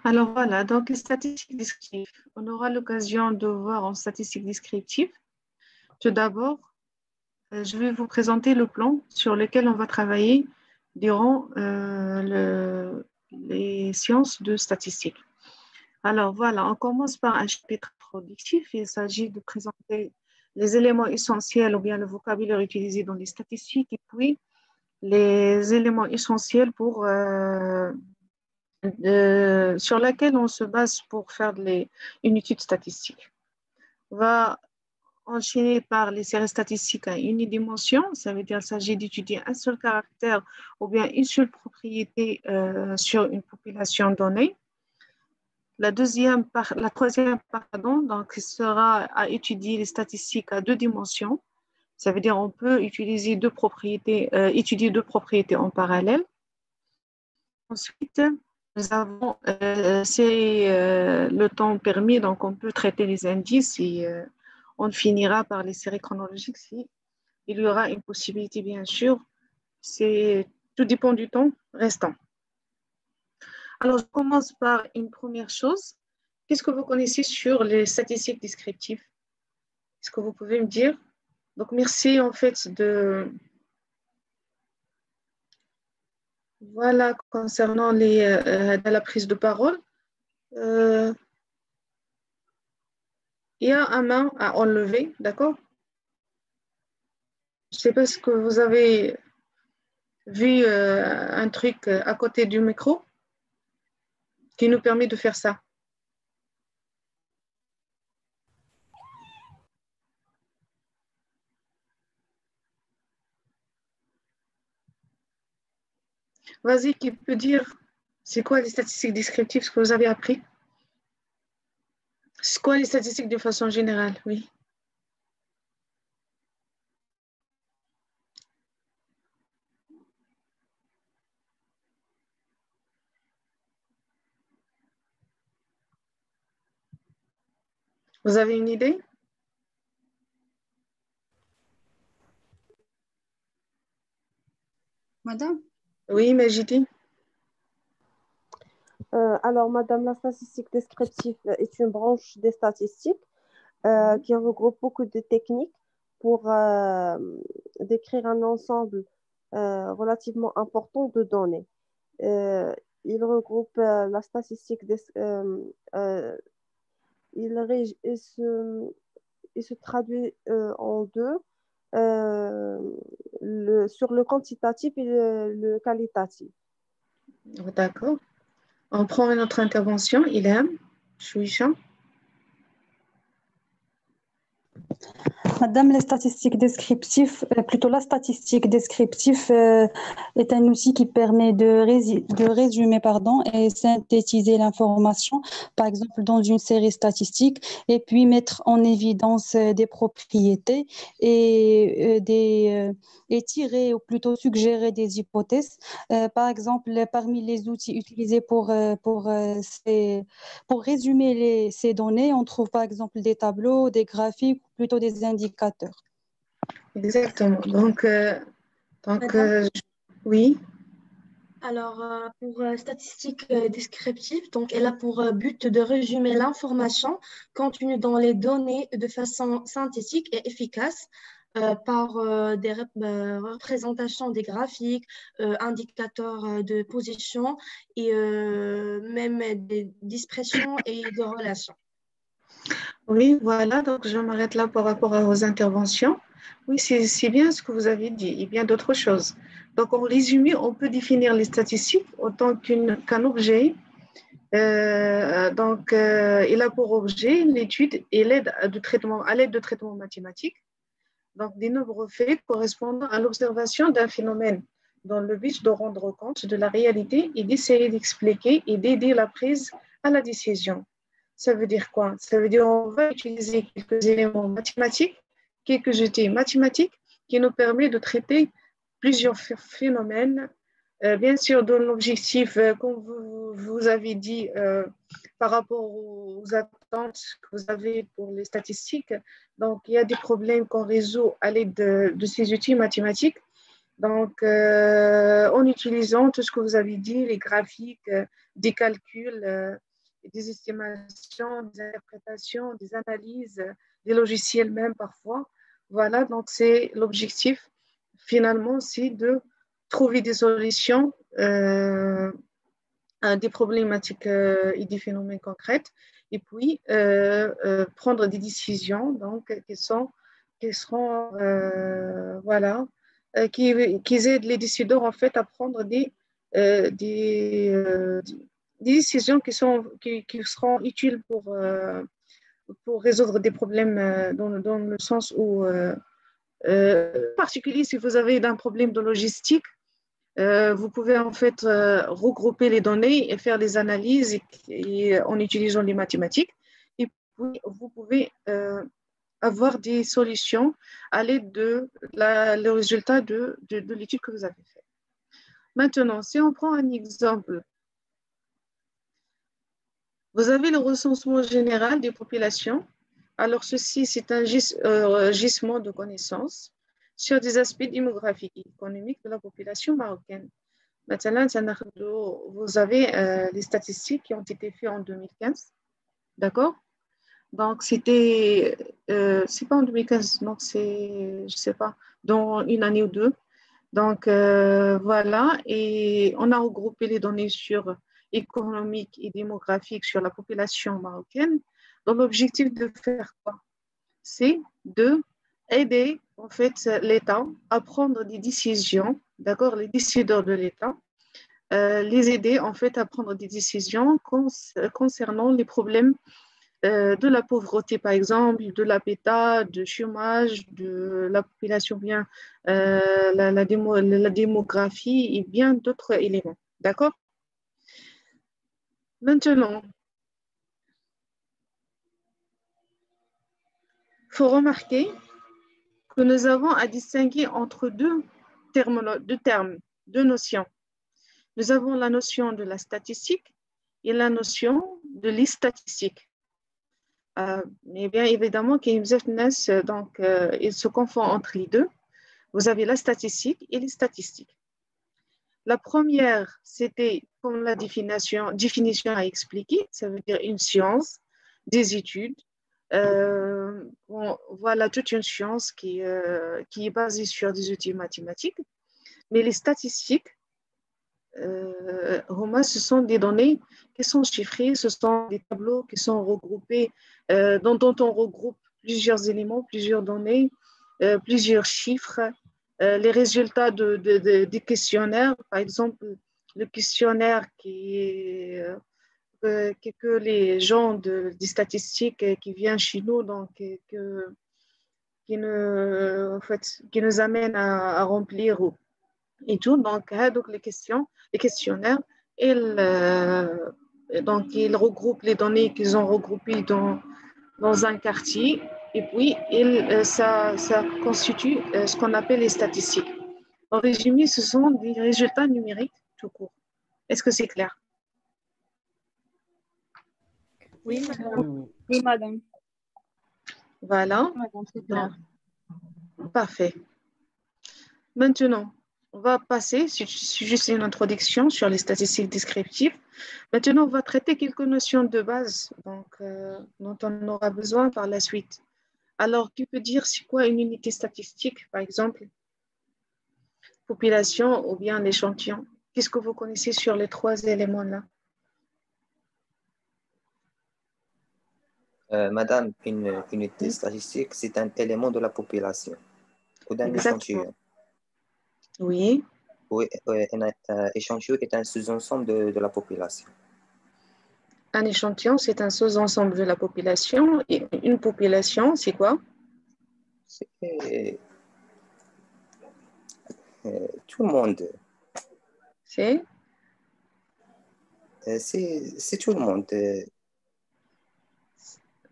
Alors voilà, donc les statistiques descriptives. On aura l'occasion de voir en statistiques descriptives. Tout d'abord, je vais vous présenter le plan sur lequel on va travailler durant les sciences de statistiques. Alors voilà, on commence par un chapitre introductif. Il s'agit de présenter les éléments essentiels ou bien le vocabulaire utilisé dans les statistiques et puis les éléments essentiels sur lesquels on se base pour faire une étude statistique. On va enchaîner par les séries statistiques à unidimension, ça veut dire qu'il s'agit d'étudier un seul caractère ou bien une seule propriété sur une population donnée. La troisième pardon, donc, sera à étudier les statistiques à deux dimensions, ça veut dire qu'on peut utiliser étudier deux propriétés en parallèle. Ensuite, nous avons, le temps permis, donc on peut traiter les indices et on finira par les séries chronologiques si il y aura une possibilité, bien sûr. Tout dépend du temps restant. Alors, je commence par une première chose. Qu'est-ce que vous connaissez sur les statistiques descriptives? Est-ce que vous pouvez me dire? Donc, merci en fait Voilà, concernant la prise de parole. Il y a un main à enlever, d'accord? Je ne sais pas si que vous avez vu un truc à côté du micro qui nous permet de faire ça. Vas-y, qui peut dire c'est quoi les statistiques descriptives, ce que vous avez appris? C'est quoi les statistiques de façon générale? Oui. Vous avez une idée? Madame? Oui, Majidi. Alors, Madame, la statistique descriptive est une branche des statistiques qui regroupe beaucoup de techniques pour décrire un ensemble relativement important de données. Il regroupe la statistique, il se traduit en deux, sur le quantitatif et le qualitatif. D'accord. On prend une autre intervention. Ilham, Chouisha. Madame, les statistiques descriptives, plutôt la statistique descriptive est un outil qui permet de résumer et synthétiser l'information, par exemple dans une série statistique, et puis mettre en évidence des propriétés et tirer ou plutôt suggérer des hypothèses. Par exemple, parmi les outils utilisés pour résumer ces données, on trouve par exemple des tableaux, des graphiques, plutôt des indicateurs. Exactement. Donc oui. Alors, pour statistique descriptive, donc, elle a pour but de résumer l'information contenue dans les données de façon synthétique et efficace par des représentations des graphiques, indicateurs de position et même des expressions et de relations. Oui, voilà, donc je m'arrête là par rapport à vos interventions. Oui, c'est bien ce que vous avez dit, et bien d'autres choses. Donc, en résumé, on peut définir les statistiques autant qu'un objet. Il a pour objet l'étude et à l'aide de traitements mathématiques, donc des nombres faits correspondant à l'observation d'un phénomène dans le but de rendre compte de la réalité et d'essayer d'expliquer et d'aider la prise à la décision. Ça veut dire quoi? Ça veut dire qu'on va utiliser quelques éléments mathématiques, quelques outils mathématiques qui nous permettent de traiter plusieurs phénomènes. Bien sûr, dans l'objectif, comme vous avez dit, par rapport aux attentes que vous avez pour les statistiques, donc il y a des problèmes qu'on résout à l'aide de ces outils mathématiques. Donc, en utilisant tout ce que vous avez dit, les graphiques, des calculs, des estimations, des interprétations, des analyses, des logiciels même parfois. Voilà, donc c'est l'objectif finalement, c'est de trouver des solutions à des problématiques et des phénomènes concrets, et puis prendre des décisions donc, qui seront voilà, qui aident les décideurs en fait à prendre des décisions qui seront utiles pour résoudre des problèmes dans le sens où, en particulier si vous avez un problème de logistique, vous pouvez en fait regrouper les données et faire des analyses en utilisant les mathématiques. Et puis, vous pouvez avoir des solutions à l'aide le résultat de l'étude que vous avez faite. Maintenant, si on prend un exemple, vous avez le recensement général des populations. Alors, ceci, c'est un gisement de connaissances sur des aspects démographiques et économiques de la population marocaine. Maintenant, vous avez les statistiques qui ont été faites en 2015. D'accord? Donc, c'est pas en 2015, donc c'est, je sais pas, dans une année ou deux. Donc, voilà, et on a regroupé les données économiques et démographiques sur la population marocaine. Donc, l'objectif de faire quoi? C'est d'aider, en fait, l'État à prendre des décisions, d'accord, les décideurs de l'État, les aider, en fait, à prendre des décisions concernant les problèmes de la pauvreté, par exemple, de l'habitat, du chômage, de la population, bien la démographie et bien d'autres éléments. D'accord? Maintenant, il faut remarquer que nous avons à distinguer entre deux termes, deux notions. Nous avons la notion de la statistique et la notion de l'statistique. Mais bien évidemment, donc, il se confond entre les deux. Vous avez la statistique et les statistiques. La première, c'était, comme la définition a expliqué, ça veut dire une science, des études. Voilà, toute une science qui est basée sur des outils mathématiques. Mais les statistiques, ce sont des données qui sont chiffrées, ce sont des tableaux qui sont regroupés, dont on regroupe plusieurs éléments, plusieurs données, plusieurs chiffres, les résultats des questionnaires, par exemple, le questionnaire que les gens des statistiques qui viennent chez nous, donc, qui nous amènent à remplir et tout. Donc les questionnaires, donc, ils regroupent les données qu'ils ont regroupées dans un quartier et puis ça constitue ce qu'on appelle les statistiques. En résumé, ce sont des résultats numériques tout court. Est-ce que c'est clair? Oui, madame. Oui. Oui, madame. Voilà. Madame, c'est clair. Parfait. Maintenant, on va passer, c'est juste une introduction sur les statistiques descriptives. Maintenant, on va traiter quelques notions de base donc, dont on aura besoin par la suite. Alors, qui peut dire c'est quoi une unité statistique, par exemple? Population ou bien l'échantillon? Qu'est-ce que vous connaissez sur les trois éléments-là? Madame, une unité statistique, c'est un élément de la population ou d'un échantillon. Oui. Oui, un échantillon est un sous-ensemble de la population. Un échantillon, c'est un sous-ensemble de la population. Et une population, c'est quoi? C'est tout le monde. C'est tout le monde.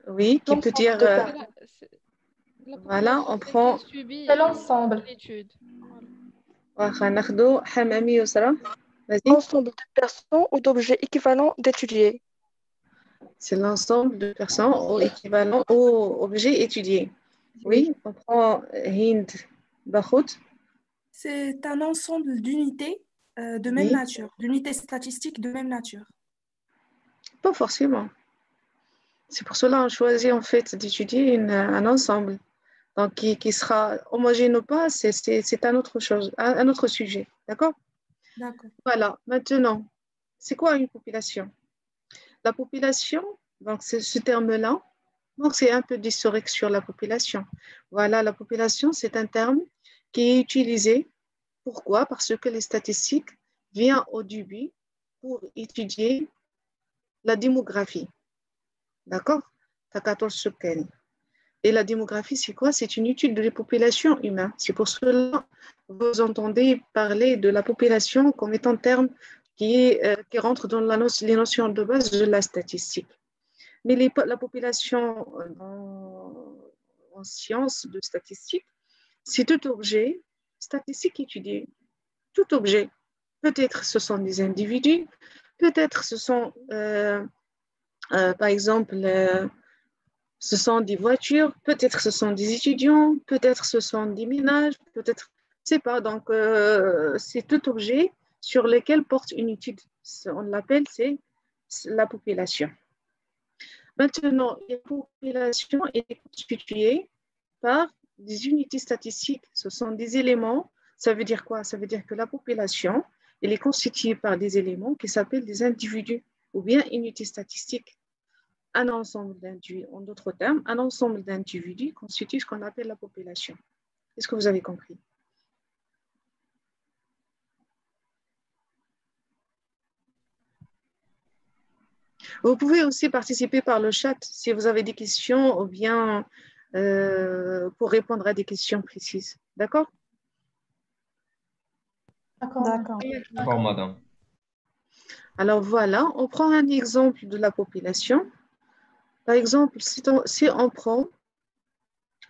Oui, qui peut dire... voilà, on prend... C'est l'ensemble. Ensemble de personnes ou d'objets équivalents d'étudier. C'est l'ensemble de personnes ou équivalent aux objets étudiés. Oui, on prend Hind Bahout. C'est un ensemble d'unités de même nature, d'unités statistiques de même nature. Pas forcément. C'est pour cela qu'on choisit en fait d'étudier un ensemble. Donc, qui sera homogène ou pas, c'est un autre chose, un autre sujet. D'accord? D'accord. Voilà. Maintenant, c'est quoi une population? La population, donc c'est ce terme-là, donc c'est un peu d'historique sur la population. Voilà, la population, c'est un terme qui est utilisé. Pourquoi? Parce que les statistiques viennent au début pour étudier la démographie. D'accord? Tu as 14 sub-thèmes. Et la démographie, c'est quoi? C'est une étude de la population humaine. C'est pour cela que vous entendez parler de la population comme étant un terme qui rentre dans les notions de base de la statistique. Mais la population en sciences de statistique, c'est tout objet statistique étudié. Tout objet. Peut-être ce sont des individus, peut-être ce sont, par exemple, ce sont des voitures, peut-être ce sont des étudiants, peut-être ce sont des ménages, peut-être, je ne sais pas. Donc, c'est tout objet sur lequel porte une étude. On l'appelle, c'est la population. Maintenant, la population est constituée par des unités statistiques. Ce sont des éléments. Ça veut dire quoi? Ça veut dire que la population, elle est constituée par des éléments qui s'appellent des individus ou bien unités statistiques. Un ensemble d'individus, en d'autres termes, un ensemble d'individus constitue ce qu'on appelle la population. Est-ce que vous avez compris? Vous pouvez aussi participer par le chat si vous avez des questions ou bien pour répondre à des questions précises. D'accord? D'accord. D'accord, madame. Alors voilà, on prend un exemple de la population. Par exemple, si on prend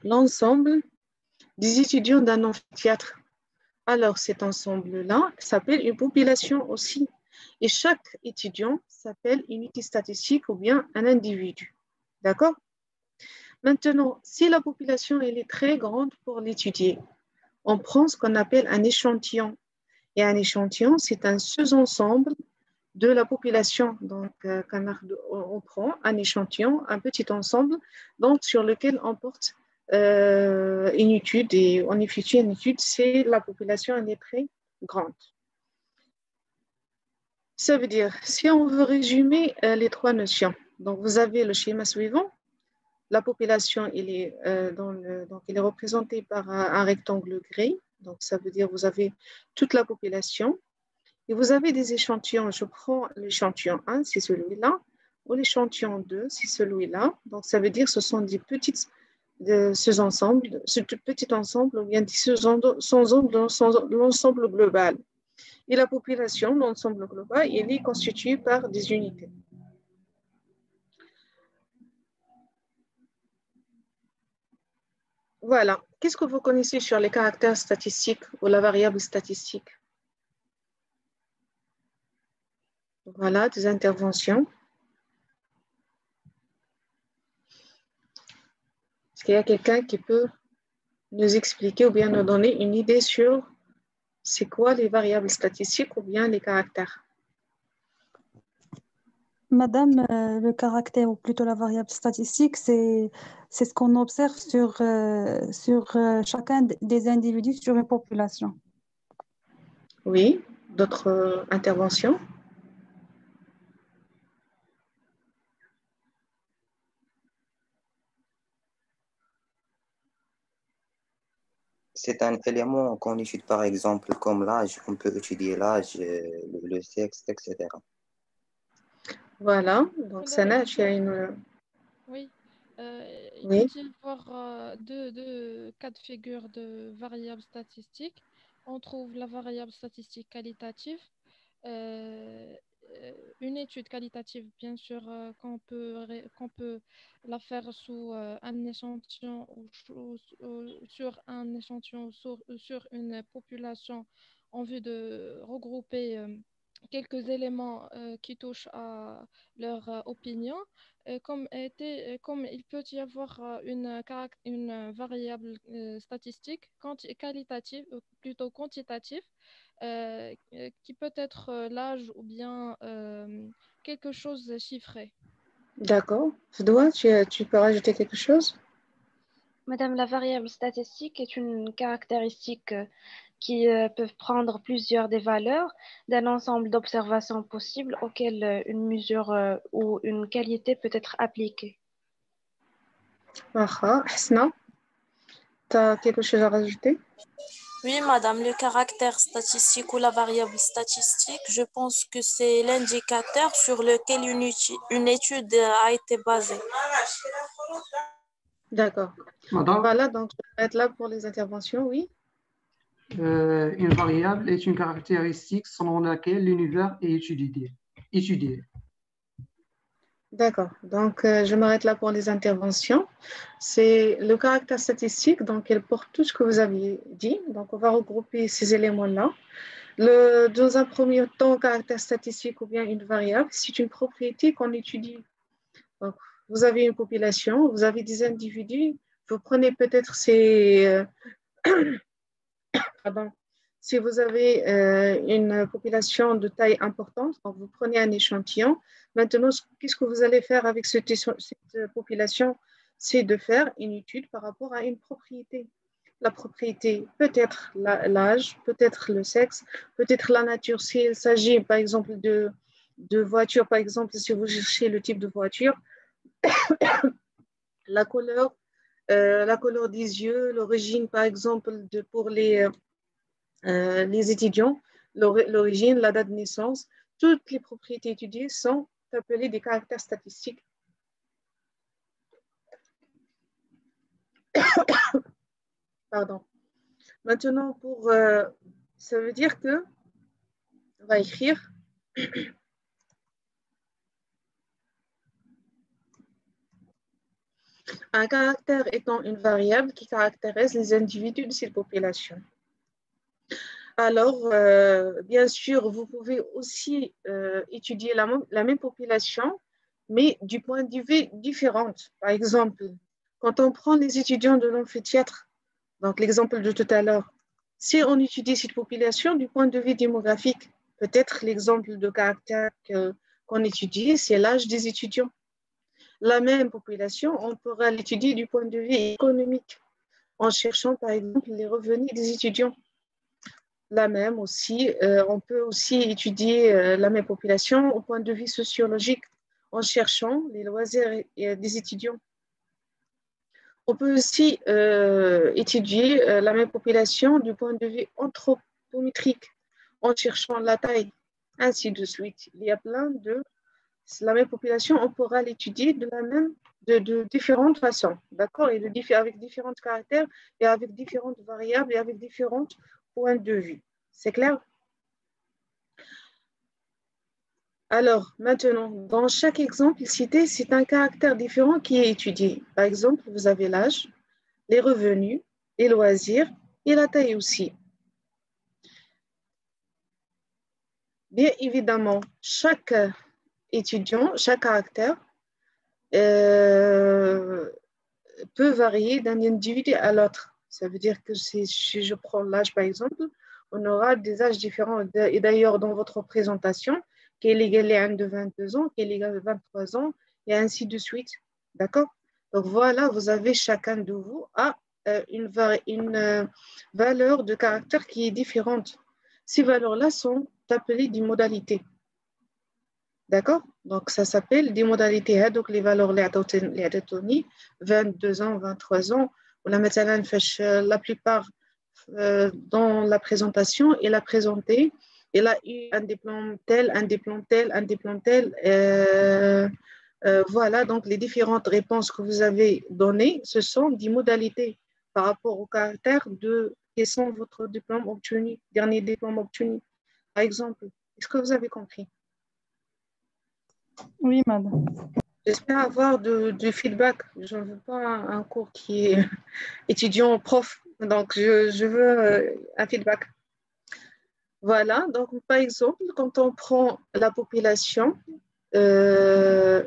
l'ensemble des étudiants d'un amphithéâtre, alors cet ensemble-là s'appelle une population aussi. Et chaque étudiant s'appelle une unité statistique ou bien un individu. D'accord? Maintenant, si la population elle est très grande pour l'étudier, on prend ce qu'on appelle un échantillon. Et un échantillon, c'est un sous-ensemble de la population. Donc, on prend un échantillon, un petit ensemble, donc, sur lequel on porte une étude et on effectue une étude, c'est la population, elle est très grande. Ça veut dire, si on veut résumer les trois notions, donc vous avez le schéma suivant, la population, donc elle est représentée par un rectangle gris, donc ça veut dire vous avez toute la population, et vous avez des échantillons. Je prends l'échantillon 1, c'est celui-là, ou l'échantillon 2, c'est celui-là. Donc, ça veut dire que ce sont des petites sous-ensembles, ce petit ensemble, ou bien des sous-ensembles dans l'ensemble global. Et la population, l'ensemble global, elle est constituée par des unités. Voilà. Qu'est-ce que vous connaissez sur les caractères statistiques ou la variable statistique? Voilà, des interventions. Est-ce qu'il y a quelqu'un qui peut nous expliquer ou bien nous donner une idée sur c'est quoi les variables statistiques ou bien les caractères? Madame, le caractère ou plutôt la variable statistique, c'est ce qu'on observe sur chacun des individus sur une population. Oui, d'autres interventions? C'est un élément qu'on étudie par exemple comme l'âge. On peut étudier l'âge, le sexe, etc. Voilà, donc Madame, Sana, tu as une... oui, il peut Oui, y avoir deux cas de figure de variables statistiques. On trouve la variable statistique qualitative, euh, une étude qualitative, bien sûr, qu'on peut la faire sous un échantillon ou sur un échantillon sur une population en vue de regrouper quelques éléments qui touchent à leur opinion. Comme il peut y avoir une variable statistique qualitative, plutôt quantitative, qui peut être l'âge ou bien quelque chose de chiffré. D'accord. Tu peux rajouter quelque chose? Madame, la variable statistique est une caractéristique qui peuvent prendre plusieurs des valeurs d'un ensemble d'observations possibles auxquelles une mesure ou une qualité peut être appliquée. Hasna, tu as quelque chose à rajouter? Oui, madame, le caractère statistique ou la variable statistique, je pense que c'est l'indicateur sur lequel une étude a été basée. D'accord. Madame, Voilà, donc je vais être là pour les interventions, oui. une variable est une caractéristique selon laquelle l'univers est étudié. D'accord. Donc, je m'arrête là pour les interventions. C'est le caractère statistique, donc elle porte tout ce que vous aviez dit. Donc, on va regrouper ces éléments-là. Dans un premier temps, caractère statistique ou bien une variable, c'est une propriété qu'on étudie. Donc, vous avez une population, vous avez des individus, vous prenez peut-être ces... pardon, si vous avez une population de taille importante, donc vous prenez un échantillon. Maintenant, qu'est-ce que vous allez faire avec cette population? C'est de faire une étude par rapport à une propriété. La propriété peut être l'âge, peut être le sexe, peut être la nature. S'il s'agit, par exemple, de voitures, par exemple, si vous cherchez le type de voiture, la couleur des yeux, l'origine, par exemple, pour les étudiants, l'origine, la date de naissance, toutes les propriétés étudiées sont appelées des caractères statistiques. Pardon. Maintenant, ça veut dire que on va écrire un caractère étant une variable qui caractérise les individus de cette population. Alors, bien sûr, vous pouvez aussi étudier la même population, mais du point de vue différent. Par exemple, quand on prend les étudiants de l'amphithéâtre, donc l'exemple de tout à l'heure, si on étudie cette population du point de vue démographique, peut-être l'exemple de caractère qu'on étudie, c'est l'âge des étudiants. La même population, on pourra l'étudier du point de vue économique, en cherchant par exemple les revenus des étudiants. La même aussi, on peut aussi étudier la même population au point de vue sociologique en cherchant les loisirs des étudiants. On peut aussi étudier la même population du point de vue anthropométrique en cherchant la taille, ainsi de suite. Il y a plein de... La même population, on pourra l'étudier de différentes façons, d'accord, et avec différents caractères et avec différentes variables et avec différents points de vue. C'est clair? Alors, maintenant, dans chaque exemple cité, c'est un caractère différent qui est étudié. Par exemple, vous avez l'âge, les revenus, les loisirs et la taille aussi. Bien évidemment, chaque étudiant, chaque caractère peut varier d'un individu à l'autre. Ça veut dire que si je prends l'âge, par exemple, on aura des âges différents. Et d'ailleurs, dans votre présentation, qui est l'égalé à un de 22 ans, qui est l'égal à 23 ans, et ainsi de suite. D'accord? Donc voilà, vous avez chacun de vous a une valeur de caractère qui est différente. Ces valeurs-là sont appelées des modalités. D'accord? Donc, ça s'appelle des modalités. Donc, les valeurs, les 22 ans, 23 ans, la plupart dans la présentation, il a présenté, il a eu un diplôme tel, un diplôme tel, un diplôme tel. Voilà, donc les différentes réponses que vous avez données, ce sont des modalités par rapport au caractère de quels sont votre diplôme obtenu, dernier diplôme obtenu, par exemple. Est-ce que vous avez compris? Oui, madame. J'espère avoir du feedback. Je ne veux pas un cours qui est étudiant-prof. Donc, je veux un feedback. Voilà. Donc, par exemple, quand on prend la population des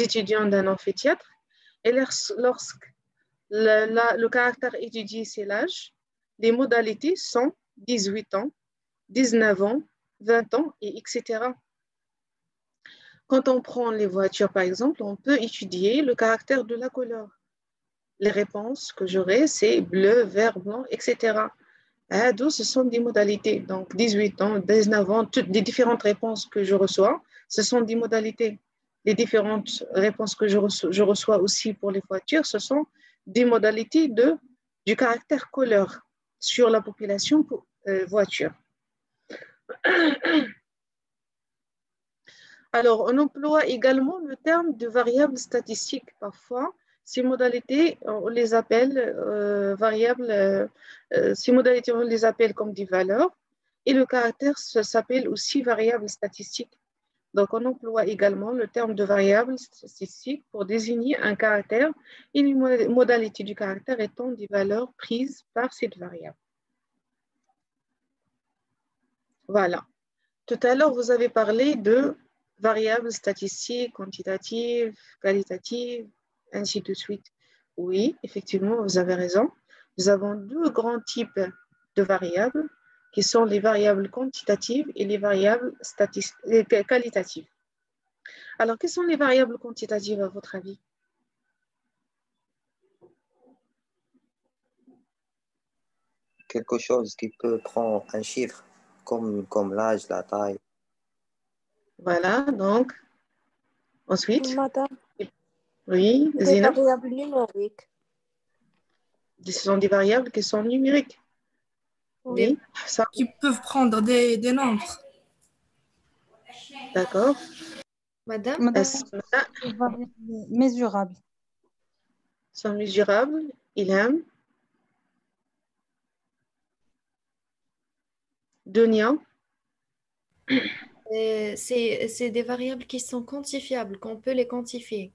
étudiants d'un amphithéâtre, et lorsque le caractère étudié, c'est l'âge, les modalités sont 18 ans, 19 ans, 20 ans, et etc. Quand on prend les voitures, par exemple, on peut étudier le caractère de la couleur. Les réponses que j'aurai, c'est bleu, vert, blanc, etc. Ce sont des modalités. Donc, 18 ans, 19 ans, toutes les différentes réponses que je reçois, ce sont des modalités. Les différentes réponses que je reçois aussi pour les voitures, ce sont des modalités du caractère couleur sur la population voiture. Alors, on emploie également le terme de variable statistique. Parfois, ces modalités, on les appelle variables, ces modalités, on les appelle comme des valeurs, et le caractère s'appelle aussi variable statistique. Donc, on emploie également le terme de variable statistique pour désigner un caractère et les modalités du caractère étant des valeurs prises par cette variable. Voilà. Tout à l'heure, vous avez parlé de variables statistiques, quantitatives, qualitatives, ainsi de suite. Oui, effectivement, vous avez raison. Nous avons deux grands types de variables qui sont les variables quantitatives et les variables qualitatives. Alors, quelles sont les variables quantitatives à votre avis? Quelque chose qui peut prendre un chiffre, comme l'âge, la taille. Voilà, donc, ensuite. Madame, oui, des Zina. variables numériques. Ce sont des variables qui sont numériques. Oui, ça. Qui peuvent prendre des nombres. D'accord. Madame, mesurable. Sont mesurables. Ilham. Dunia. C'est des variables qui sont quantifiables, qu'on peut les quantifier.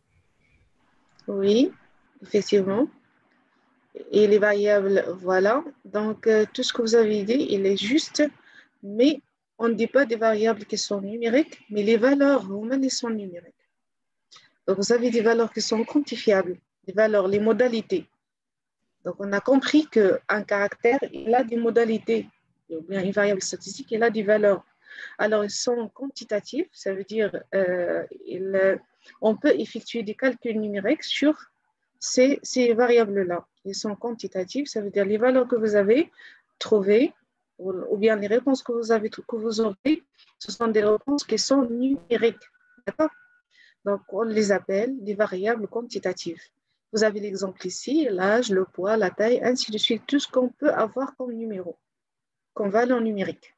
Oui, effectivement. Et les variables, voilà. Donc, tout ce que vous avez dit, il est juste, mais on ne dit pas des variables qui sont numériques, mais les valeurs elles sont numériques. Donc, vous avez des valeurs qui sont quantifiables, des valeurs, les modalités. Donc, on a compris qu'un caractère, il a des modalités, ou bien une variable statistique, il a des valeurs. Alors, ils sont quantitatifs, ça veut dire on peut effectuer des calculs numériques sur ces variables-là. Ils sont quantitatifs, ça veut dire les valeurs que vous avez trouvées, ou bien les réponses que vous aurez, ce sont des réponses qui sont numériques. D'accord? Donc, on les appelle des variables quantitatives. Vous avez l'exemple ici, l'âge, le poids, la taille, ainsi de suite, tout ce qu'on peut avoir comme numéro, comme valeur numérique.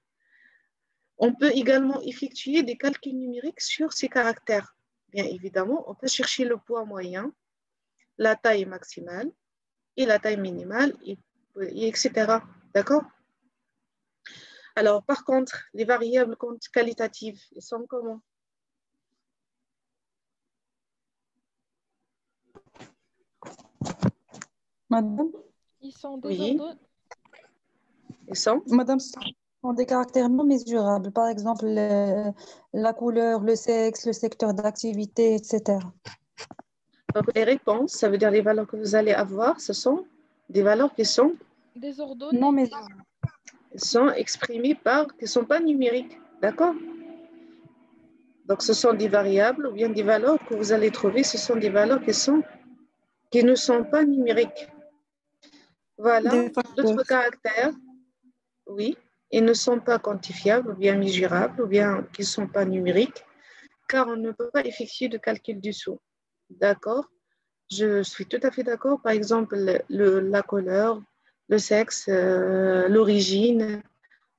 On peut également effectuer des calculs numériques sur ces caractères. Bien évidemment, on peut chercher le poids moyen, la taille maximale et la taille minimale, etc. D'accord? Alors, par contre, les variables qualitatives, elles sont comment? Madame? Ils sont désordonnés. Ils sont? Madame, ce sont des caractères non mesurables. Par exemple, la couleur, le sexe, le secteur d'activité, etc. Donc, les réponses, ça veut dire les valeurs que vous allez avoir, ce sont des valeurs qui sont désordonnées. Non mesurables. Sont exprimées qui ne sont pas numériques. D'accord? Donc, ce sont des variables ou bien des valeurs que vous allez trouver. Ce sont des valeurs qui ne sont pas numériques. Voilà. D'autres caractères, oui, ils ne sont pas quantifiables ou bien mesurables ou bien qui ne sont pas numériques, car on ne peut pas effectuer de calcul dessous. D'accord? Je suis tout à fait d'accord. Par exemple, la couleur, le sexe, l'origine,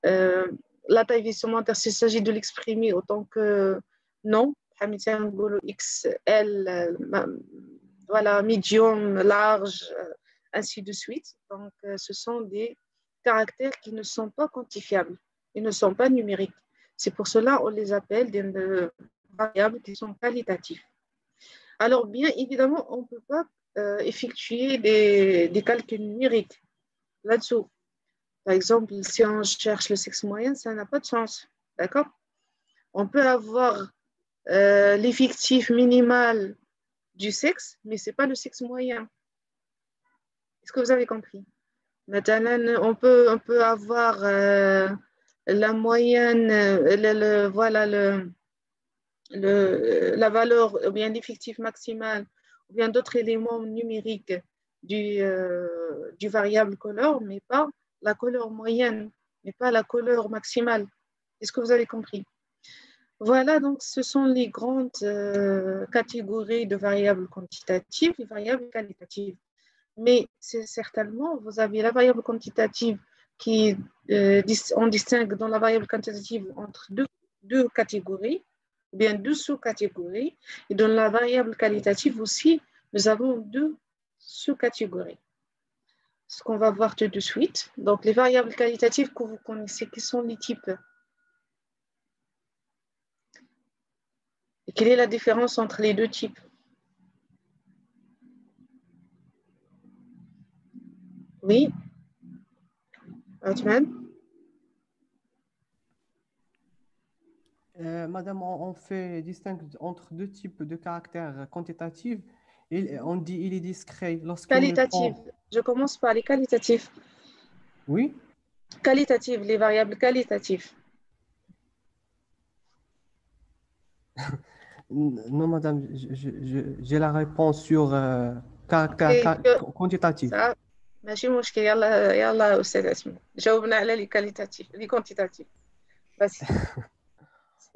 la taille vestimentaire, s'il s'agit de l'exprimer autant que non, XL, voilà, medium, large, ainsi de suite. Donc, ce sont des caractères qui ne sont pas quantifiables, ils ne sont pas numériques. C'est pour cela qu'on les appelle des variables qui sont qualitatives. Alors, bien évidemment, on ne peut pas effectuer des calculs numériques là-dessous. Par exemple, si on cherche le sexe moyen, ça n'a pas de sens. D'accord? On peut avoir l'effectif minimal du sexe, mais ce n'est pas le sexe moyen. Est-ce que vous avez compris? Maintenant, on peut avoir la moyenne, voilà, la valeur ou bien l'effectif maximal ou bien d'autres éléments numériques du variable color, mais pas la couleur moyenne, mais pas la couleur maximale. Est-ce que vous avez compris? Voilà, donc ce sont les grandes catégories de variables quantitatives et variables qualitatives. Mais c'est certainement, vous avez la variable quantitative qui, on distingue dans la variable quantitative entre deux catégories, ou bien deux sous-catégories. Et dans la variable qualitative aussi, nous avons deux sous-catégories. Ce qu'on va voir tout de suite. Donc, les variables qualitatives que vous connaissez, qui sont les types? Et quelle est la différence entre les deux types? Oui, Othman? Madame, on fait distingue entre deux types de caractères quantitatifs. On dit il est discret lorsqu'il ne Qualitative. prend... Je commence par les qualitatifs. Oui. Qualitatives, les variables qualitatives. Non, madame, j'ai la réponse sur caractère quantitatif. Ça, ماشي مشكل. يلا أستاذ أسماء جاوبنا على les qualitatifs, les quantitatifs. Vas-y.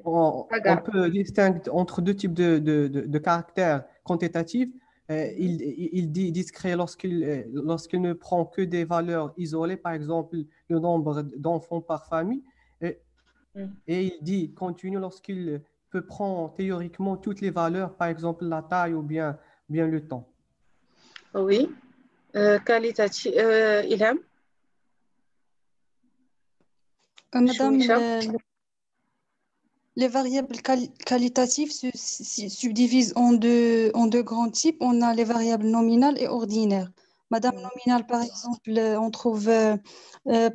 On peut distinguer entre deux types de caractères quantitatifs. Il dit discret lorsqu'il ne prend que des valeurs isolées, par exemple le nombre d'enfants par famille. Et il dit continu lorsqu'il peut prendre théoriquement toutes les valeurs, par exemple la taille ou bien le temps. Oui. Qualitatif. Ilham? Madame, les variables qualitatives se subdivisent en deux grands types. On a les variables nominales et ordinaires. Madame, nominale, par exemple, on trouve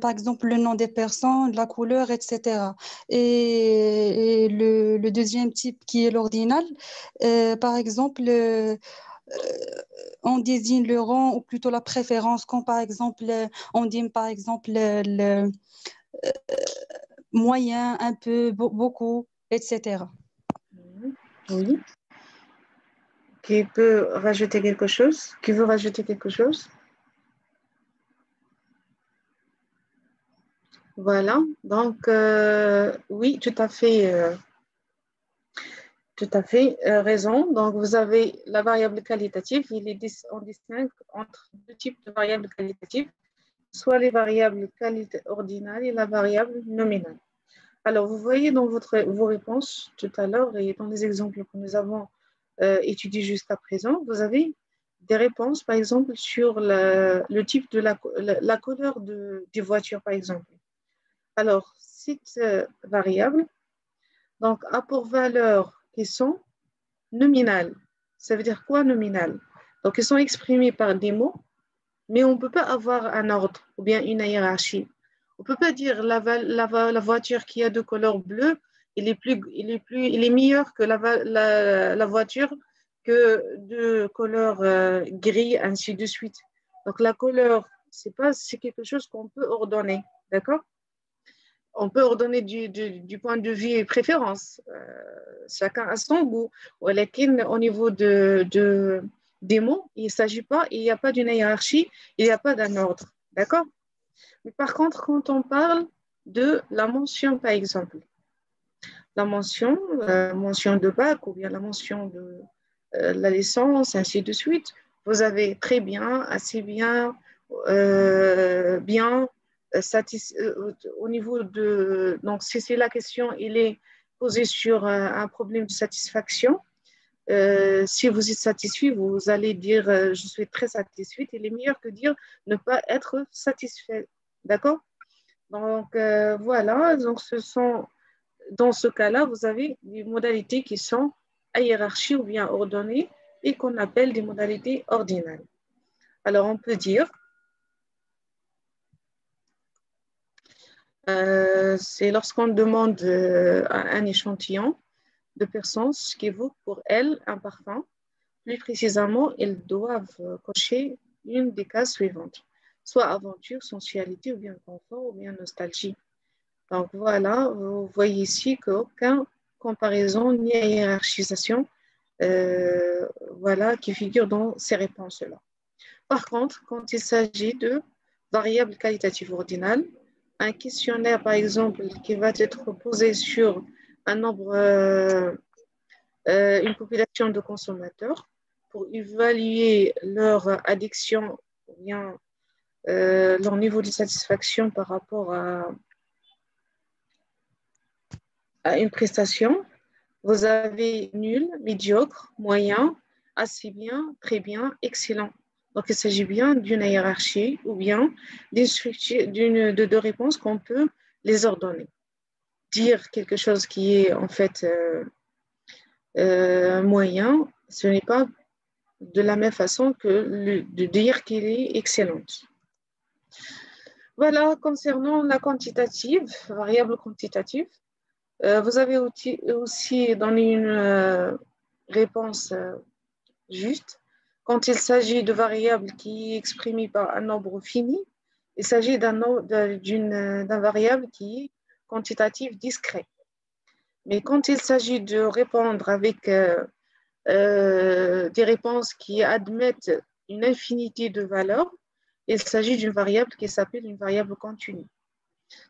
par exemple le nom des personnes, la couleur, etc. Et le deuxième type qui est l'ordinal, par exemple, on désigne le rang ou plutôt la préférence, quand par exemple, on dit par exemple le moyen, un peu, beaucoup, etc. Oui. Qui peut rajouter quelque chose? Qui veut rajouter quelque chose? Voilà. Donc, oui, tout à fait raison. Donc, vous avez la variable qualitative. On distingue entre deux types de variables qualitatives, soit les variables ordinales et la variable nominale. Alors, vous voyez dans vos réponses tout à l'heure et dans les exemples que nous avons étudiés jusqu'à présent, vous avez des réponses, par exemple, sur le type de la couleur des voitures, par exemple. Alors, cette variable donc, a pour valeur qui sont nominales. Ça veut dire quoi nominal? Donc, ils sont exprimés par des mots, mais on ne peut pas avoir un ordre ou bien une hiérarchie. On ne peut pas dire la voiture qui a de couleur bleue, il est meilleur que la voiture que de couleur gris, ainsi de suite. Donc, la couleur, c'est quelque chose qu'on peut ordonner, d'accord? On peut ordonner du point de vue préférence. Chacun a son goût. Au niveau des mots, il ne s'agit pas, il n'y a pas d'une hiérarchie, il n'y a pas d'un ordre. D'accord? Mais par contre, quand on parle de la mention, par exemple, la mention de bac ou bien la mention de la licence, ainsi de suite, vous avez très bien, assez bien, bien, au niveau de... Donc, si la question il est posée sur un problème de satisfaction, si vous êtes satisfait, vous allez dire je suis très satisfaite. Il est meilleur que dire ne pas être satisfait. D'accord? Donc, voilà. Donc, dans ce cas-là, vous avez des modalités qui sont à hiérarchie ou bien ordonnées et qu'on appelle des modalités ordinales. Alors, on peut dire c'est lorsqu'on demande un échantillon de personnes ce qui vaut pour elles un parfum. Plus précisément, elles doivent cocher une des cases suivantes, soit aventure, sensualité, ou bien confort, ou bien nostalgie. Donc voilà, vous voyez ici qu'aucun comparaison ni à hiérarchisation voilà, qui figurent dans ces réponses-là. Par contre, quand il s'agit de variables qualitatives ordinales, un questionnaire, par exemple, qui va être posé sur un nombre, une population de consommateurs pour évaluer leur addiction ou bien leur niveau de satisfaction par rapport à une prestation. Vous avez nul, médiocre, moyen, assez bien, très bien, excellent. Donc, il s'agit bien d'une hiérarchie ou bien de deux réponses qu'on peut les ordonner. Dire quelque chose qui est en fait moyen, ce n'est pas de la même façon que de dire qu'il est excellente. Voilà, concernant la quantitative, variable quantitative, vous avez aussi donné une réponse juste. Quand il s'agit de variables qui est exprimée par un nombre fini, il s'agit d'un variable qui est quantitatif discret. Mais quand il s'agit de répondre avec des réponses qui admettent une infinité de valeurs, il s'agit d'une variable qui s'appelle une variable continue.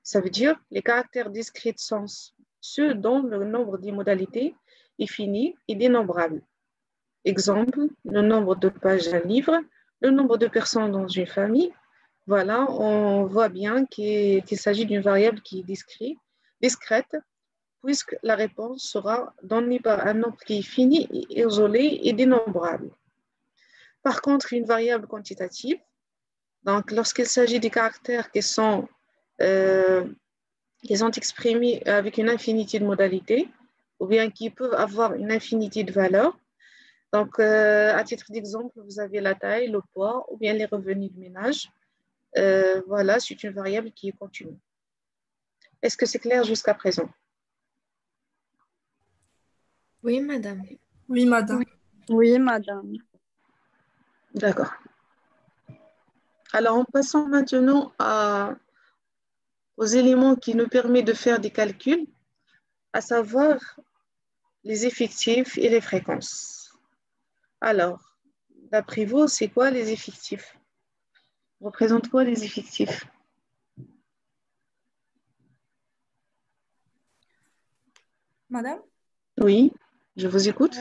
Ça veut dire les caractères discrets sont ceux dont le nombre des modalités est fini et dénombrable. Exemple, le nombre de pages d'un livre, le nombre de personnes dans une famille. Voilà, on voit bien qu'il s'agit d'une variable qui est discrète, puisque la réponse sera donnée par un nombre qui est fini, isolé et dénombrable. Par contre, une variable quantitative, donc lorsqu'il s'agit des caractères qui sont exprimés avec une infinité de modalités, ou bien qui peuvent avoir une infinité de valeurs. Donc, à titre d'exemple, vous avez la taille, le poids, ou bien les revenus de ménage. Voilà, c'est une variable qui est continue. Est-ce que c'est clair jusqu'à présent? Oui, madame. Oui, madame. Oui, madame. D'accord. Alors, en passant maintenant aux éléments qui nous permettent de faire des calculs, à savoir les effectifs et les fréquences. Alors, d'après vous, c'est quoi les effectifs? Représente quoi les effectifs? Madame? Oui, je vous écoute.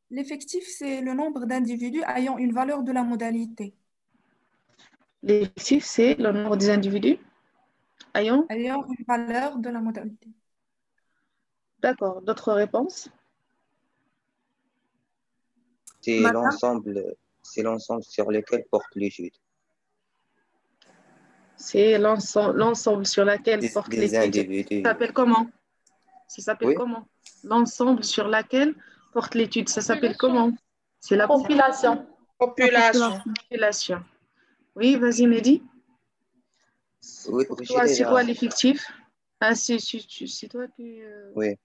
L'effectif, c'est le nombre d'individus ayant une valeur de la modalité. L'effectif, c'est le nombre des individus ayant une valeur de la modalité. D'accord. D'autres réponses? C'est l'ensemble sur lequel porte l'étude. C'est l'ensemble sur lequel porte des l'étude. individus. Ça s'appelle comment? Ça s'appelle Oui. comment? L'ensemble sur lequel porte l'étude. Ça s'appelle comment? C'est la Population. population. Oui, vas-y, Mehdi. Oui, Pour oui, toi, c'est là. quoi l'effectif? Ah, c'est toi qui... Oui.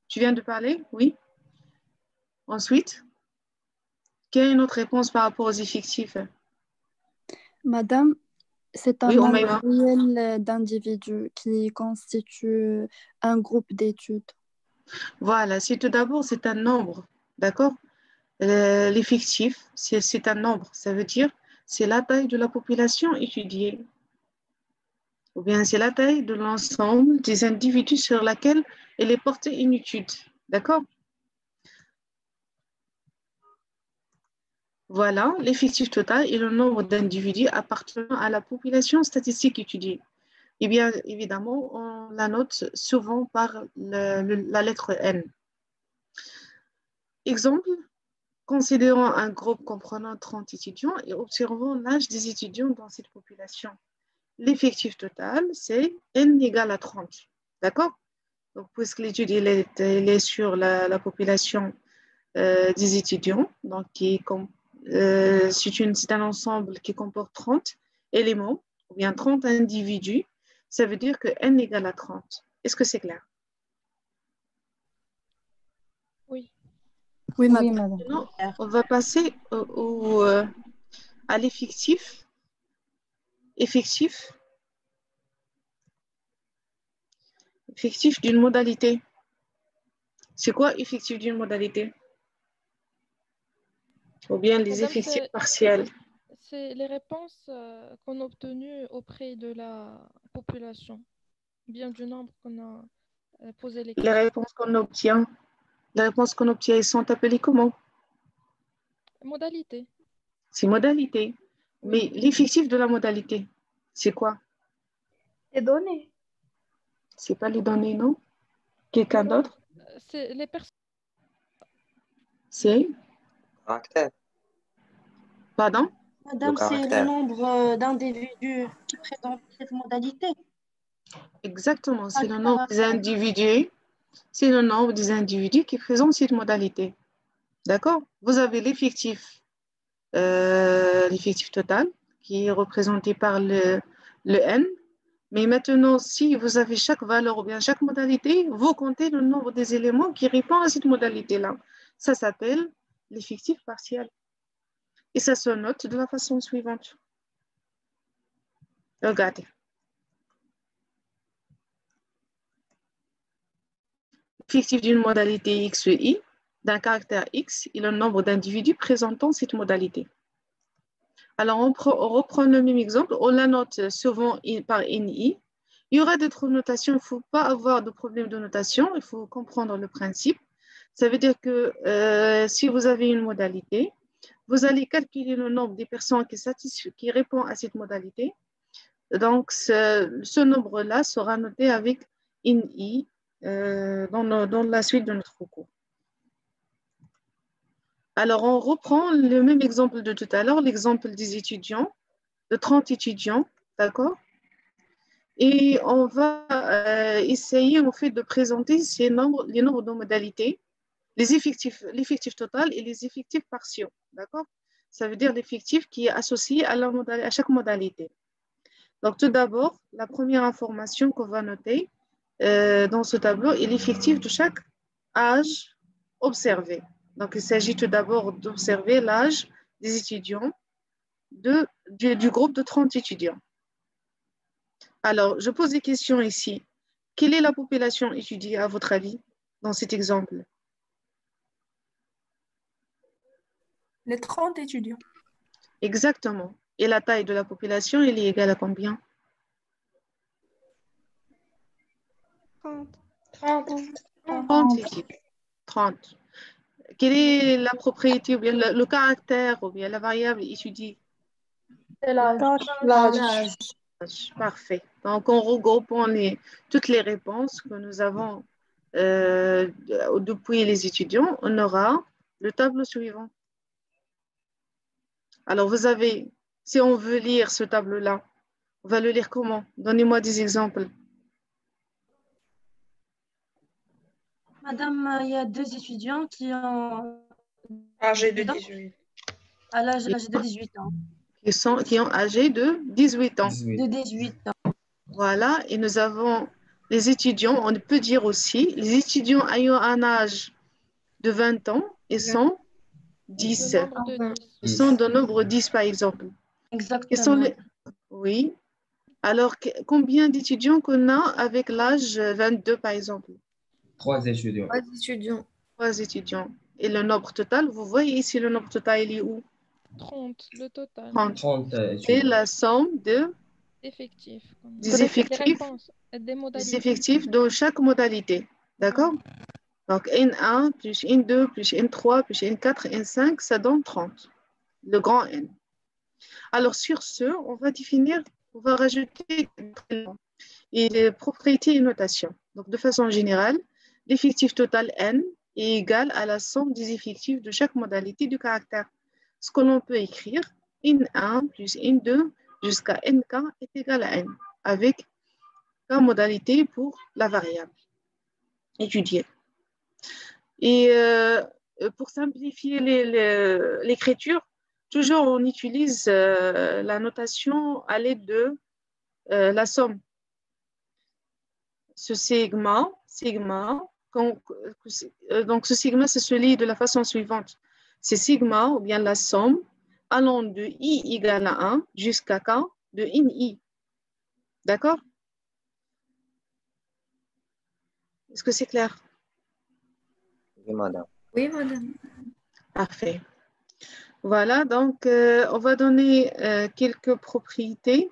Tu viens de parler? Oui. Ensuite, quelle est une autre réponse par rapport aux effectifs? Madame, c'est un Oui, nombre Omaïma. réel d'individus qui constitue un groupe d'études. Voilà, c'est tout d'abord, c'est un nombre, d'accord? L'effectif, c'est un nombre, ça veut dire c'est la taille de la population étudiée, ou bien c'est la taille de l'ensemble des individus sur laquelle elle est portée une étude, d'accord? Voilà, l'effectif total est le nombre d'individus appartenant à la population statistique étudiée. Et bien évidemment, on la note souvent par la lettre N. Exemple, considérons un groupe comprenant 30 étudiants et observons l'âge des étudiants dans cette population. L'effectif total, c'est N égale à 30. D'accord? Donc, puisque l'étude est sur la population des étudiants, donc c'est un ensemble qui comporte 30 éléments, ou bien 30 individus, ça veut dire que N égale à 30. Est-ce que c'est clair? Oui. Oui, Oui, madame. maintenant, on va passer à l'effectif. Effectif d'une modalité. C'est quoi effectif d'une modalité? Ou bien les Madame, effectifs partiels? c'est les réponses qu'on a obtenues auprès de la population, bien du nombre qu'on a posé les Les questions. réponses qu'on obtient, elles sont appelées comment? Modalité. C'est modalité. Mais l'effectif de la modalité, c'est quoi? Les données. C'est pas les données, non? Quelqu'un Non, d'autre? c'est les personnes. C'est? Caractère. Pardon? Madame, c'est le Caractère. nombre d'individus qui présentent cette modalité. Exactement, c'est le Chaque nombre des caractère. individus. C'est le nombre des individus qui présentent cette modalité. D'accord? Vous avez l'effectif total qui est représenté par le n. Mais maintenant, si vous avez chaque valeur ou bien chaque modalité, vous comptez le nombre des éléments qui répondent à cette modalité-là. Ça s'appelle l'effectif partiel. Et ça se note de la façon suivante. Regardez. L'effectif d'une modalité x et y d'un caractère x est le nombre d'individus présentant cette modalité. Alors, on reprend le même exemple. On la note souvent par NI. Il y aura d'autres notations. Il ne faut pas avoir de problème de notation. Il faut comprendre le principe. Ça veut dire que si vous avez une modalité, vous allez calculer le nombre des personnes qui répondent à cette modalité. Donc, ce nombre-là sera noté avec NI dans la suite de notre cours. Alors, on reprend le même exemple de tout à l'heure, l'exemple des étudiants, de 30 étudiants, d'accord? Et on va essayer en fait de présenter les nombres de modalités, l'effectif total et les effectifs partiaux, d'accord? Ça veut dire l'effectif qui est associé à chaque modalité. Donc, tout d'abord, la première information qu'on va noter dans ce tableau est l'effectif de chaque âge observé. Donc, il s'agit tout d'abord d'observer l'âge des étudiants du groupe de 30 étudiants. Alors, je pose des questions ici. Quelle est la population étudiée, à votre avis, dans cet exemple? Les 30 étudiants. Exactement. Et la taille de la population, elle est égale à combien? 30. 30 ici. 30. Quelle est la propriété ou bien le caractère ou bien la variable étudiée? C'est l'âge. L'âge. Parfait. Donc, en regroupant toutes les réponses que nous avons depuis les étudiants, on aura le tableau suivant. Alors, vous avez, si on veut lire ce tableau-là, on va le lire comment? Donnez-moi des exemples. Madame, il y a 2 étudiants qui ont Âgé de 18. à l'âge de 18 ans. Qui ont âgé de 18 ans. De 18 ans. Voilà, et nous avons les étudiants, on peut dire aussi, les étudiants ayant un âge de 20 ans, ils sont 10. Ils sont de nombre 10, par exemple. Exactement. Oui. Alors, combien d'étudiants qu'on a avec l'âge 22, par exemple? 3 étudiants. 3 étudiants. 3 étudiants. Et le nombre total, vous voyez ici le nombre total, il est où? 30, le total. 30. Et étudiants. la somme Effectifs. des effectifs de chaque modalité. D'accord? Donc, N1 plus N2 plus N3 plus N4, N5, ça donne 30. Le grand N. Alors, sur ce, on va rajouter les propriétés et notations. Donc, de façon générale, l'effectif total N est égal à la somme des effectifs de chaque modalité du caractère. Ce que l'on peut écrire, N1 plus N2 jusqu'à Nk est égal à N, avec K modalité pour la variable étudiée. Et pour simplifier l'écriture, toujours on utilise la notation à l'aide de la somme. Ce sigma, donc ce sigma, se lit de la façon suivante. C'est sigma, ou bien la somme, allant de i égale à 1 jusqu'à k de in-i. D'accord? Est-ce que c'est clair? Oui, madame. Oui, madame. Parfait. Voilà, donc on va donner quelques propriétés.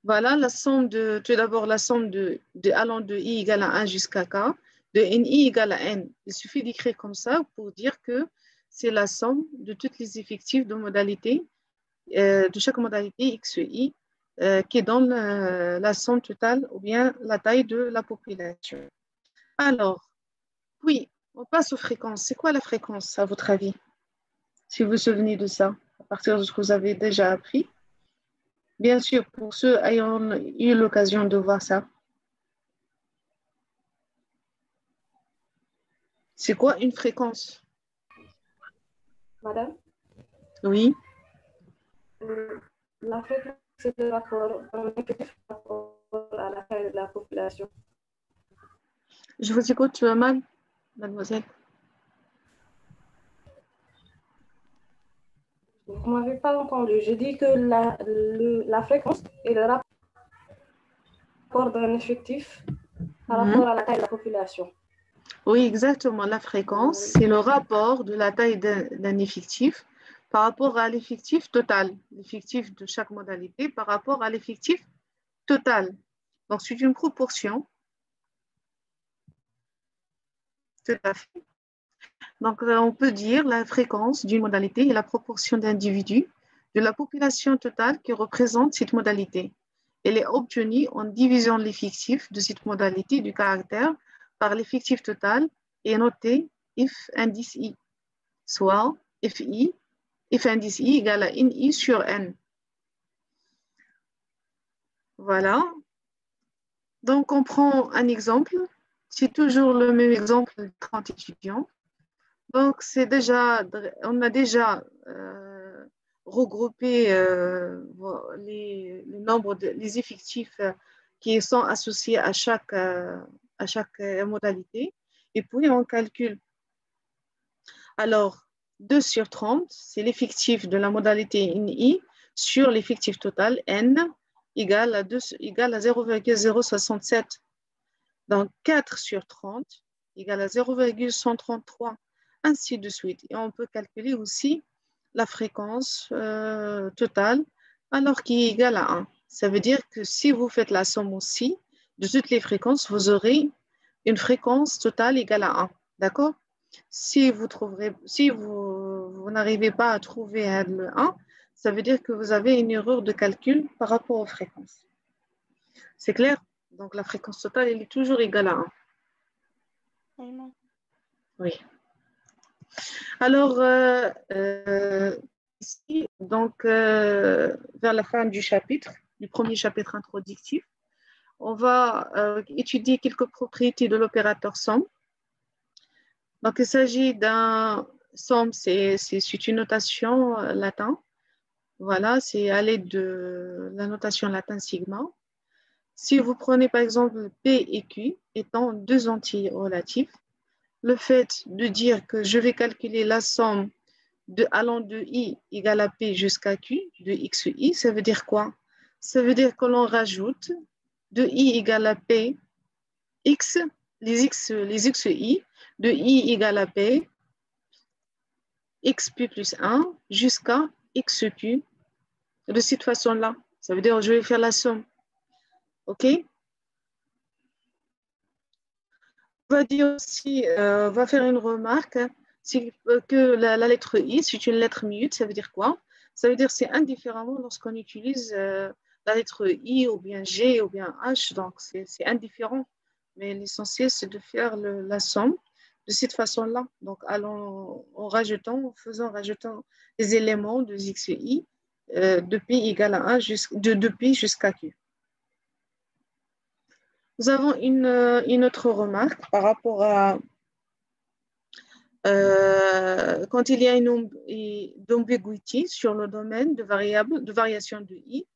Voilà, la somme de, tout d'abord, la somme de allant de i égale à 1 jusqu'à k, de ni égale à n. Il suffit d'écrire comme ça pour dire que c'est la somme de toutes les effectifs de modalité, de chaque modalité xi, qui donne la somme totale ou bien la taille de la population. Alors, oui, on passe aux fréquences. C'est quoi la fréquence, à votre avis? Si vous vous souvenez de ça, à partir de ce que vous avez déjà appris. Bien sûr, pour ceux ayant eu l'occasion de voir ça. C'est quoi une fréquence? Madame, Oui. la fréquence, c'est le rapport à la taille de la population. Je vous écoute, tu as mal, mademoiselle? Vous ne m'avez pas entendu. Je dis que la fréquence est le rapport d'un effectif par rapport à la taille de la population. Oui, exactement. La fréquence, c'est le rapport de la taille d'un effectif par rapport à l'effectif total, l'effectif de chaque modalité par rapport à l'effectif total. Donc, c'est une proportion. Tout à fait. Donc, on peut dire la fréquence d'une modalité est la proportion d'individus de la population totale qui représente cette modalité. Elle est obtenue en divisant l'effectif de cette modalité du caractère par l'effectif total et notée if indice i, soit fi, if indice i égale à ni sur n. Voilà. Donc, on prend un exemple. C'est toujours le même exemple de 30 étudiants. Donc, on a déjà regroupé le nombre les effectifs qui sont associés à chaque modalité. Et puis, on calcule. Alors, 2 sur 30, c'est l'effectif de la modalité NI sur l'effectif total N égale à 0,067. Donc, 4 sur 30 égale à 0,133. Ainsi de suite. Et on peut calculer aussi la fréquence totale, alors qui est égale à 1. Ça veut dire que si vous faites la somme aussi de toutes les fréquences, vous aurez une fréquence totale égale à 1. D'accord? Si vous n'arrivez pas à trouver le 1, ça veut dire que vous avez une erreur de calcul par rapport aux fréquences. C'est clair? Donc, la fréquence totale, elle est toujours égale à 1. Oui. Alors, ici, donc, vers la fin du chapitre, du premier chapitre introductif, on va étudier quelques propriétés de l'opérateur somme. Donc, il s'agit d'un somme, c'est une notation latin. Voilà, c'est à l'aide de la notation latin sigma. Si vous prenez par exemple P et Q étant deux entiers relatifs, le fait de dire que je vais calculer la somme allant de I égale à P jusqu'à Q, de XI, ça veut dire quoi? Ça veut dire que l'on rajoute de I égale à P, X, les XI, de I égale à P, XP plus 1 jusqu'à XQ. De cette façon-là, ça veut dire que je vais faire la somme. OK? On va dire aussi, on va faire une remarque, c'est que la lettre I, c'est une lettre minute, ça veut dire quoi? Ça veut dire que c'est indifféremment lorsqu'on utilise la lettre I ou bien G ou bien H, donc c'est indifférent. Mais l'essentiel, c'est de faire la somme de cette façon-là. Donc, en faisant rajoutant les éléments de X et I, de P égale à 1, de P jusqu'à Q. Nous avons une autre remarque par rapport à quand il y a une ambiguïté sur le domaine de variation de I,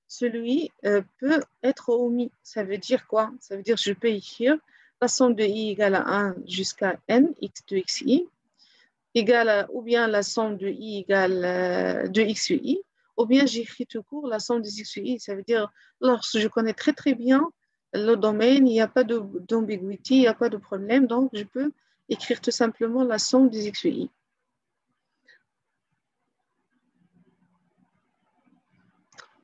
celui peut être omis. Ça veut dire quoi? Ça veut dire que je peux écrire la somme de I égale à 1 jusqu'à n, x de xi, égale à, ou bien la somme de I égale de xi, ou bien j'écris tout court la somme des xi. Ça veut dire, lorsque je connais très très bien le domaine, il n'y a pas d'ambiguïté, il n'y a pas de problème. Donc, je peux écrire tout simplement la somme des x de i.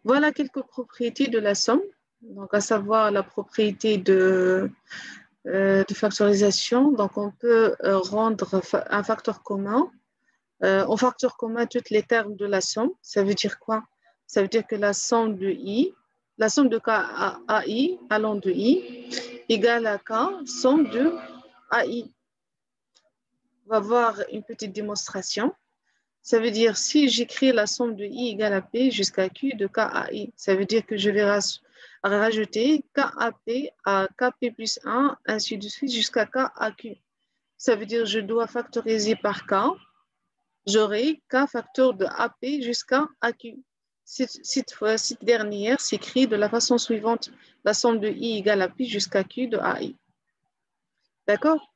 Voilà quelques propriétés de la somme. Donc, à savoir la propriété de factorisation. Donc, on peut rendre un facteur commun. En facteur commun, tous les termes de la somme. Ça veut dire quoi? Ça veut dire que la somme de i, la somme de k à i allant de i égale à k, somme de ai. On va voir une petite démonstration. Ça veut dire si j'écris la somme de i égale à p jusqu'à q de k à i, ça veut dire que je vais rajouter k à p à kp plus 1, ainsi de suite jusqu'à k à q. Ça veut dire que je dois factoriser par k. J'aurai k facteur de ap jusqu'à aq. Cette dernière s'écrit de la façon suivante. La somme de i égale à p jusqu'à q de ai. D'accord?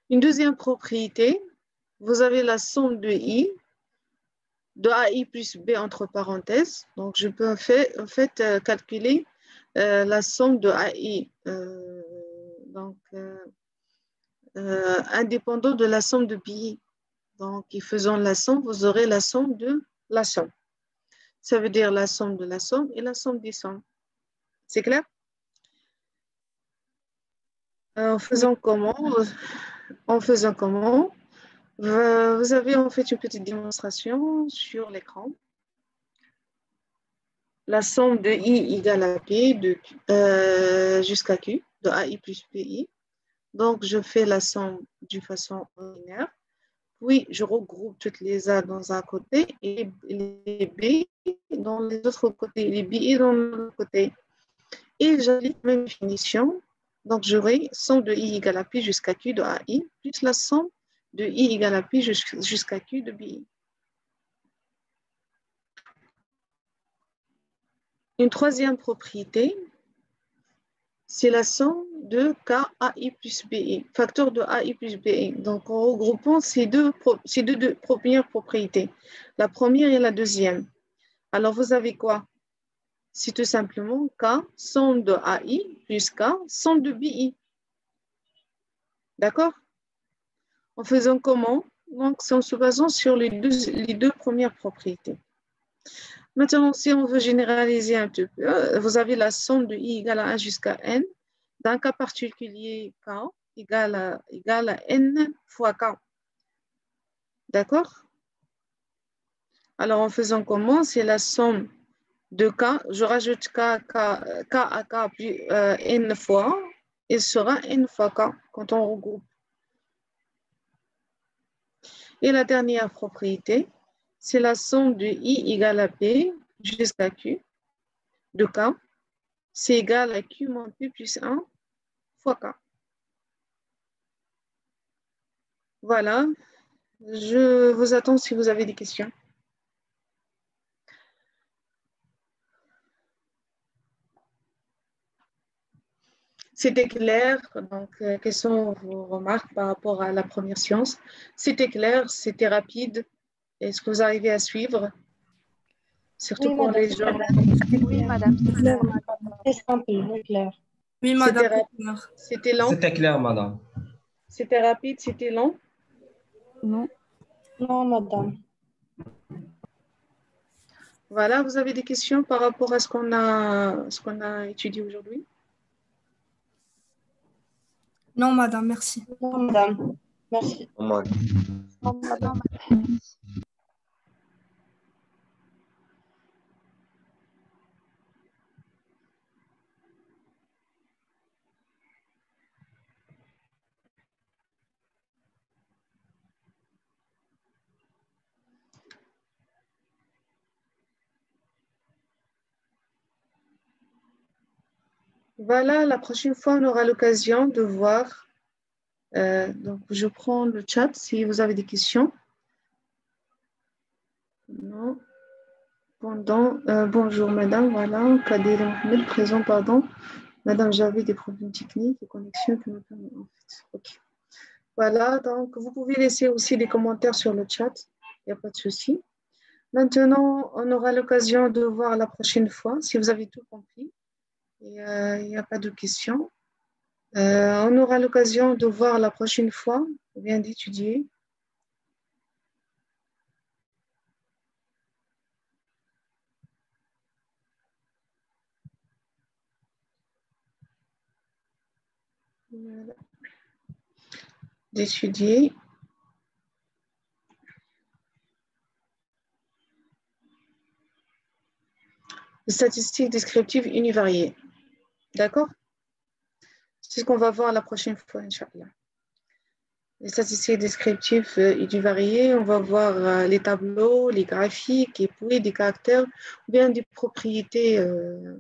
Une deuxième propriété, vous avez la somme de i de ai plus b entre parenthèses. Donc, je peux en fait calculer la somme de ai. Indépendant de la somme de bi. Donc, en faisant la somme, vous aurez la somme de la somme. Ça veut dire la somme de la somme et la somme des sommes. C'est clair? En faisant comment? Vous avez en fait une petite démonstration sur l'écran. La somme de i égale à p jusqu'à q, de ai plus pi. Donc, je fais la somme d'une façon linéaire. Puis, je regroupe toutes les A dans un côté et les B dans les autres côtés, les B dans l'autre côté. Et j'applique la même définition. Donc, j'aurai somme de i égale à pi jusqu'à q de ai, plus la somme de i égale à pi jusqu'à q de bi. Une troisième propriété, c'est la somme de k ai plus bi, facteur de ai plus bi. Donc, en regroupant ces deux premières propriétés, la première et la deuxième. Alors, vous avez quoi? C'est tout simplement k, somme de ai plus k, somme de bi. D'accord? En faisant comment? Donc, c'est en se basant sur les deux premières propriétés. Maintenant, si on veut généraliser un petit peu, vous avez la somme de i égale à 1 jusqu'à n. Dans un cas particulier, k égale à n fois k. D'accord? Alors, en faisant comment? C'est la somme de k. Je rajoute k à k plus n fois. Il sera n fois k quand on regroupe. Et la dernière propriété, c'est la somme de i égale à p jusqu'à q de k. C'est égal à q moins p plus 1 fois k. Voilà. Je vous attends si vous avez des questions. C'était clair. Donc, quelles sont vos remarques par rapport à la première séance? C'était clair, c'était rapide. Est-ce que vous arrivez à suivre? Surtout Oui, pour madame. les gens. Oui, madame, c'est clair. C'est simple, c'est clair. Oui, madame. C'était lent? C'était clair, madame. C'était rapide, c'était lent? Non. Non, madame. Voilà, vous avez des questions par rapport à ce qu'on a étudié aujourd'hui? Non, madame, merci. Non, madame. Merci. Non, madame. Voilà, la prochaine fois, on aura l'occasion de voir. Donc, je prends le chat si vous avez des questions. Non. Bonjour, madame. Voilà, Kadir Mohamed, présent, pardon. Madame, j'avais des problèmes techniques de connexion qui me permettent. En fait. OK. Voilà, donc vous pouvez laisser aussi des commentaires sur le chat. Il n'y a pas de souci. Maintenant, on aura l'occasion de voir la prochaine fois, si vous avez tout compris. Il n'y a pas de questions. On aura l'occasion de voir la prochaine fois, ou bien d'étudier. Voilà. D'étudier. Les statistiques descriptives univariées. D'accord? C'est ce qu'on va voir la prochaine fois, Inch'Allah. Les statistiques descriptives univariées, on va voir les tableaux, les graphiques, et puis des caractères, ou bien des propriétés,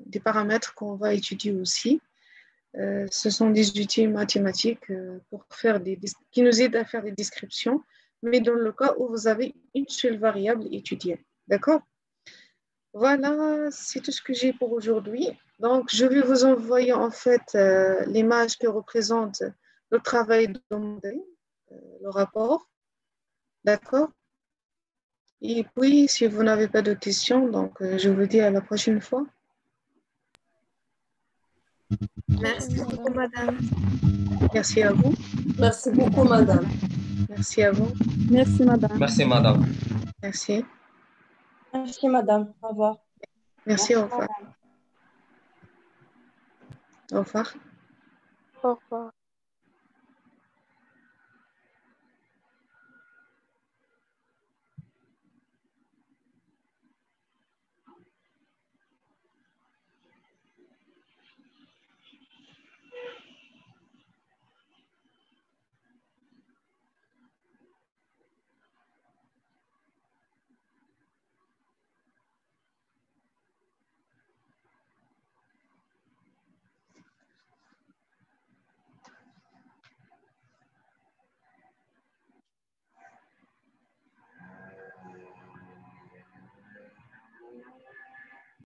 des paramètres qu'on va étudier aussi. Ce sont des outils mathématiques qui nous aident à faire des descriptions, mais dans le cas où vous avez une seule variable étudiée. D'accord? Voilà, c'est tout ce que j'ai pour aujourd'hui. Donc, je vais vous envoyer en fait l'image qui représente le travail demandé, le rapport. D'accord? Et puis, si vous n'avez pas de questions, donc je vous dis à la prochaine fois. Merci beaucoup, madame. Merci à vous. Merci beaucoup, madame. Merci à vous. Merci, madame. Merci, madame. Merci. Merci, madame. Au revoir. Merci, au revoir. Au revoir. Au revoir.